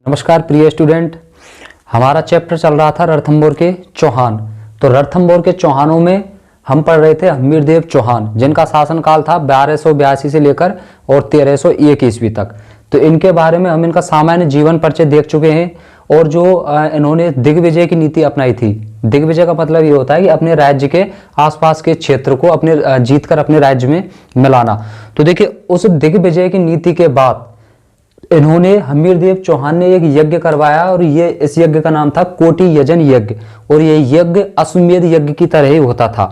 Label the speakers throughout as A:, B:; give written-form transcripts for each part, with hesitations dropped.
A: नमस्कार प्रिय स्टूडेंट, हमारा चैप्टर चल रहा था रणथंभौर के चौहान। तो रणथंभौर के चौहानों में हम पढ़ रहे थे हमीरदेव चौहान, जिनका शासनकाल था 1282 से लेकर और 1301 ईस्वी तक। तो इनके बारे में हम इनका सामान्य जीवन परिचय देख चुके हैं और जो इन्होंने दिग्विजय की नीति अपनाई थी। दिग्विजय का मतलब ये होता है कि अपने राज्य के आसपास के क्षेत्र को अपने जीतकर अपने राज्य में मिलाना। तो देखिए, उस दिग्विजय की नीति के बाद इन्होंने हमीरदेव चौहान ने एक यज्ञ करवाया और ये इस यज्ञ का नाम था कोटि यजन यज्ञ। और ये यज्ञ अश्वमेध यज्ञ की तरह ही होता था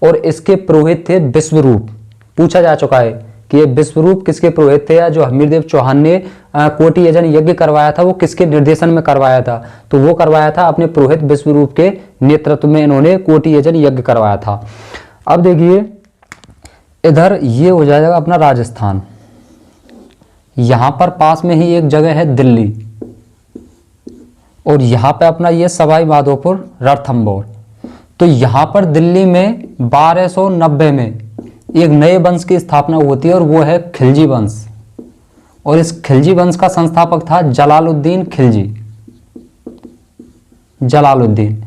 A: और इसके पुरोहित थे विश्वरूप। पूछा जा चुका है कि ये विश्वरूप किसके पुरोहित थे, या जो हमीरदेव चौहान ने कोटि यजन यज्ञ करवाया था वो किसके निर्देशन में करवाया था। तो वो करवाया था अपने पुरोहित विश्वरूप के नेतृत्व में इन्होंने कोटि यजन यज्ञ करवाया था। अब देखिए, इधर ये हो जाएगा अपना राजस्थान। यहां पर पास में ही एक जगह है दिल्ली और यहां पे अपना ये सवाई माधोपुर रणथंभौर। तो यहां पर दिल्ली में 1290 में एक नए वंश की स्थापना होती है और वो है खिलजी वंश। और इस खिलजी वंश का संस्थापक था जलालुद्दीन खिलजी। जलालुद्दीन।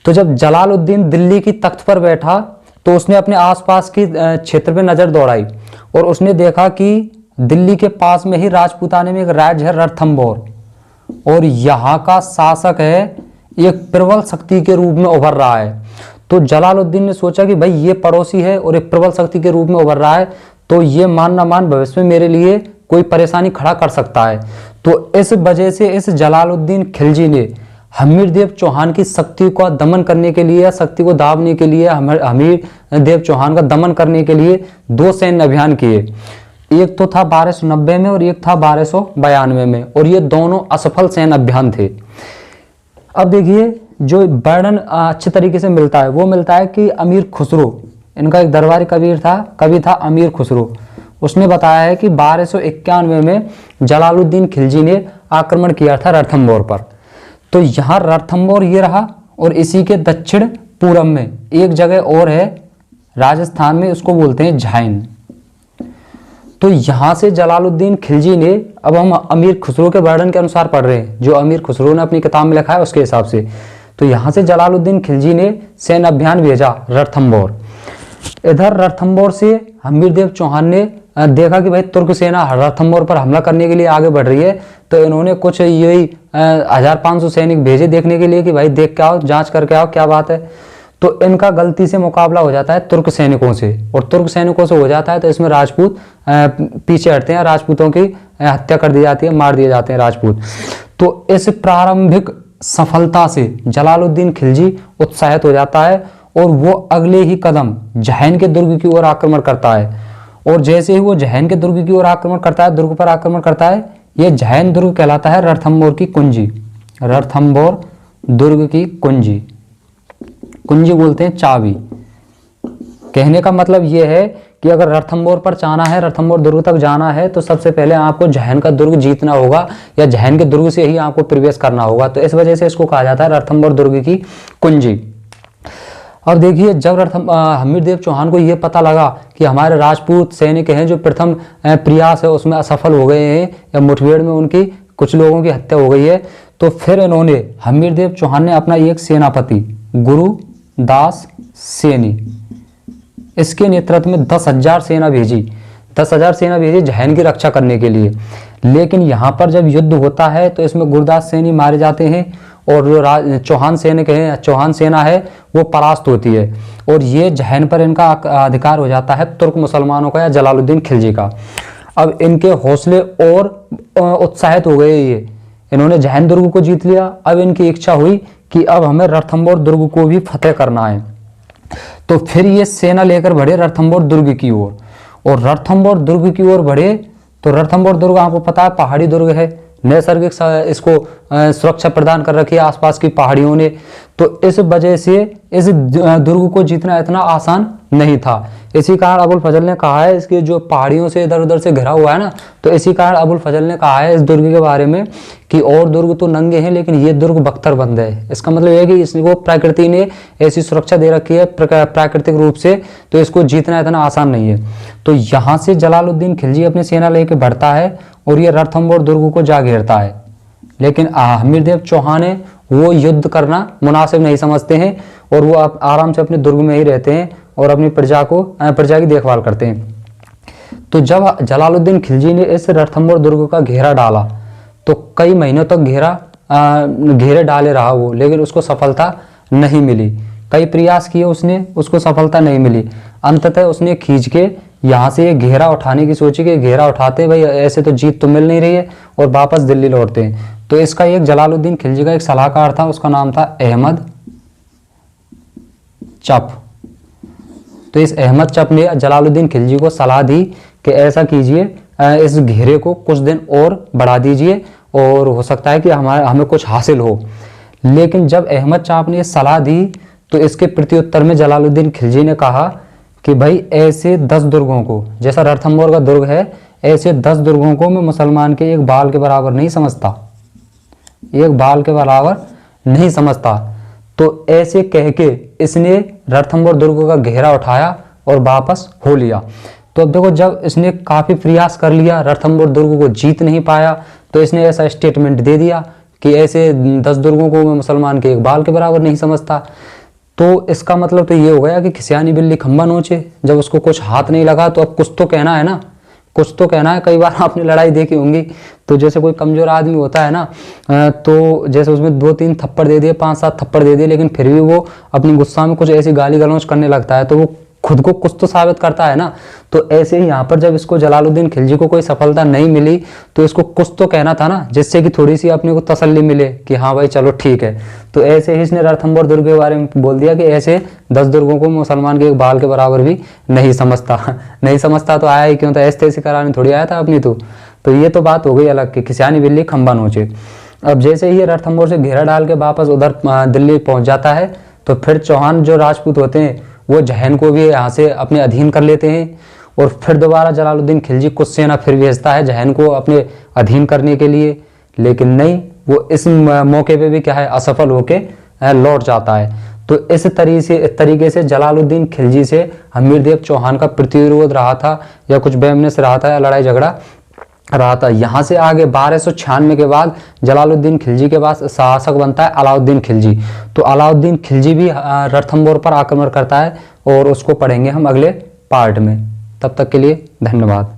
A: तो जब जलालुद्दीन दिल्ली की तख्त पर बैठा तो उसने अपने आसपास की क्षेत्र पे नजर दौड़ाई और उसने देखा कि दिल्ली के पास में ही राजपूताने में एक राज्य है रणथंभौर और यहाँ का शासक है एक प्रबल शक्ति के रूप में उभर रहा है। तो जलालुद्दीन ने सोचा कि भाई ये पड़ोसी है और एक प्रबल शक्ति के रूप में उभर रहा है, तो ये मान ना मान भविष्य में मेरे लिए कोई परेशानी खड़ा कर सकता है। तो इस वजह से इस जलालुद्दीन खिलजी ने हमीरदेव चौहान की शक्ति को दमन करने के लिए, शक्ति को दाबने के लिए, हमीरदेव चौहान का दमन करने के लिए दो सैन्य अभियान किए। एक तो था 1290 में और एक था 1292 में और ये दोनों असफल सैन्य अभियान थे। अब देखिए, जो वर्णन अच्छे तरीके से मिलता है वो मिलता है कि अमीर खुसरो, इनका एक दरबारी कवि था अमीर खुसरो। उसने बताया है कि 1291 में जलालुद्दीन खिलजी ने आक्रमण किया था रणथंभौर पर। तो यहाँ रणथंभौर ये रहा और इसी के दक्षिण पूरब में एक जगह और है राजस्थान में, उसको बोलते हैं झाइन। तो यहां से जलालुद्दीन खिलजी ने, अब हम अमीर खुसरो के वर्णन के अनुसार पढ़ रहे हैं, जो अमीर खुसरो ने अपनी किताब में लिखा है उसके हिसाब से। तो यहां से जलालुद्दीन खिलजी ने सैन्य अभियान भेजा रणथंभौर। इधर रणथंभौर से हमीरदेव चौहान ने देखा कि भाई तुर्क सेना रणथंभौर पर हमला करने के लिए आगे बढ़ रही है। तो इन्होंने कुछ यही 1500 सैनिक भेजे देखने के लिए कि भाई देख के आओ, जांच करके आओ क्या बात है। तो इनका गलती से मुकाबला हो जाता है तुर्क सैनिकों से और तुर्क सैनिकों से हो जाता है तो इसमें राजपूत पीछे हटते हैं, राजपूतों की हत्या कर दी जाती है, मार दिए जाते हैं राजपूत। तो इस प्रारंभिक सफलता से जलालुद्दीन खिलजी उत्साहित हो जाता है और वो अगले ही कदम झैन के दुर्ग की ओर आक्रमण करता है। और जैसे ही वो झैन के दुर्ग की ओर आक्रमण करता है, दुर्ग पर आक्रमण करता है, ये झैन दुर्ग कहलाता है रणथंभौर की कुंजी। रणथंभौर दुर्ग की कुंजी, कुंजी बोलते हैं चाबी। कहने का मतलब ये है कि अगर रणथंभौर पर जाना है, रणथंभौर दुर्ग तक जाना है, तो सबसे पहले आपको झैन का दुर्ग जीतना होगा या झैन के दुर्ग से ही आपको प्रवेश करना होगा। तो इस वजह से इसको कहा जाता है रणथंभौर दुर्ग की कुंजी। अब देखिए, जब हमीरदेव चौहान को यह पता लगा कि हमारे राजपूत सैनिक हैं जो प्रथम प्रयास है उसमें असफल हो गए हैं या मुठभेड़ में उनकी कुछ लोगों की हत्या हो गई है, तो फिर इन्होंने हमीरदेव चौहान ने अपना एक सेनापति गुरु दास सैनी, इसके नेतृत्व में 10,000 सेना भेजी। 10,000 सेना भेजी झैन की रक्षा करने के लिए। लेकिन यहाँ पर जब युद्ध होता है तो इसमें गुरदास सैनी मारे जाते हैं और जो चौहान सैनिक है, चौहान सेना है, वो परास्त होती है और ये झैन पर इनका अधिकार हो जाता है तुर्क मुसलमानों का या जलालुद्दीन खिलजी का। अब इनके हौसले और उत्साहित हो गए, ये इन्होंने झैन दुर्ग को जीत लिया। अब इनकी इच्छा हुई कि अब हमें रणथंभौर दुर्ग को भी फतेह करना है। तो फिर ये सेना लेकर बढ़े रणथंभौर दुर्ग की ओर और रणथंभौर दुर्ग की ओर बढ़े। तो रणथंभौर दुर्ग आपको पता है पहाड़ी दुर्ग है, नैसर्गिक इसको सुरक्षा प्रदान कर रखी है आसपास की पहाड़ियों ने। तो इस वजह से इस दुर्ग को जीतना इतना आसान नहीं था। इसी कारण अबुल फजल ने कहा है, इसके जो पहाड़ियों से इधर उधर से घिरा हुआ है ना, तो इसी कारण अबुल फजल ने कहा है इस दुर्ग के बारे में कि और दुर्ग तो नंगे हैं लेकिन ये दुर्ग बख्तरबंद है। इसका मतलब यह है कि इसको प्रकृति ने ऐसी सुरक्षा दे रखी है प्राकृतिक रूप से, तो इसको जीतना इतना आसान नहीं है। तो यहाँ से जलालुद्दीन खिलजी अपनी सेना लेके बढ़ता है और ये रणथंभौर दुर्ग को जा घेरता है। लेकिन हमीरदेव चौहान है वो युद्ध करना मुनासिब नहीं समझते हैं और वो आराम से अपने दुर्ग में ही रहते हैं और अपनी प्रजा की देखभाल करते हैं। तो जब जलालुद्दीन खिलजी ने इस रणथंभौर दुर्ग का घेरा डाला तो कई महीनों तक घेरे डाले रहा वो, लेकिन उसको सफलता नहीं मिली। कई प्रयास किए उसने, उसको सफलता नहीं मिली। अंततः उसने खींच के यहाँ से ये घेरा उठाने की सोची कि घेरा उठाते भाई ऐसे तो जीत तो मिल नहीं रही है और वापस दिल्ली लौटते हैं। तो इसका एक जलालुद्दीन खिलजी का एक सलाहकार था, उसका नाम था अहमद चप। तो इस अहमद चप ने जलालुद्दीन खिलजी को सलाह दी कि ऐसा कीजिए, इस घेरे को कुछ दिन और बढ़ा दीजिए और हो सकता है कि हमें कुछ हासिल हो। लेकिन जब अहमद चाप ने सलाह दी तो इसके प्रत्युत्तर में जलालुद्दीन खिलजी ने कहा कि भाई ऐसे 10 दुर्गों को, जैसा रणथंभौर का दुर्ग है, ऐसे 10 दुर्गों को मैं मुसलमान के एक बाल के बराबर नहीं समझता, एक बाल के बराबर नहीं समझता। तो ऐसे कह के इसने रणथंभौर दुर्ग का घेरा उठाया और वापस हो लिया। तो अब देखो, जब इसने काफ़ी प्रयास कर लिया, रणथंभौर दुर्ग को जीत नहीं पाया, तो इसने ऐसा स्टेटमेंट दे दिया कि ऐसे 10 दुर्गों को मैं मुसलमान के एक बाल के बराबर नहीं समझता। तो इसका मतलब तो ये हो गया कि खिसियानी बिल्ली खंबा नोचे, जब उसको कुछ हाथ नहीं लगा तो अब कुछ तो कहना है ना, कुछ तो कहना है। कई बार आपने लड़ाई देखी होंगी, तो जैसे कोई कमजोर आदमी होता है ना, तो जैसे उसमें 2-3 थप्पड़ दे दिए, 5-7 थप्पड़ दे दिए, लेकिन फिर भी वो अपनी गुस्सा में कुछ ऐसी गाली गलौज करने लगता है, तो वो खुद को कुछ तो साबित करता है ना। तो ऐसे ही यहाँ पर जब इसको जलालुद्दीन खिलजी को कोई सफलता नहीं मिली तो इसको कुछ तो कहना था ना, जिससे कि थोड़ी सी अपने को तसल्ली मिले कि हाँ भाई चलो ठीक है। तो ऐसे ही इसने रणथंभौर दुर्ग के बारे में बोल दिया कि ऐसे 10 दुर्गों को मुसलमान के एक बाल के बराबर भी नहीं समझता। नहीं समझता तो आया ही क्यों था, ऐसे तैसे कराने थोड़ी आया था अपनी। तो ये तो बात हो गई अलग की, खिसियानी बिल्ली खंबा नोचे। अब जैसे ही रणथंभौर से घेरा डाल के वापस उधर दिल्ली पहुंच जाता है, तो फिर चौहान जो राजपूत होते हैं वो जहन को भी यहाँ से अपने अधीन कर लेते हैं और फिर दोबारा जलालुद्दीन खिलजी कुछ सेना फिर भेजता है जहन को अपने अधीन करने के लिए। लेकिन नहीं, वो इस मौके पे भी क्या है, असफल होके लौट जाता है। तो इस तरीके से जलालुद्दीन खिलजी से हमीरदेव चौहान का प्रतिरोध रहा था, या कुछ बेमनस रहा था, या लड़ाई झगड़ा रहा था। यहाँ से आगे 1296 के बाद जलालुद्दीन खिलजी के पास शासक बनता है अलाउद्दीन खिलजी। तो अलाउद्दीन खिलजी भी रणथंभौर पर आक्रमण करता है और उसको पढ़ेंगे हम अगले पार्ट में। तब तक के लिए धन्यवाद।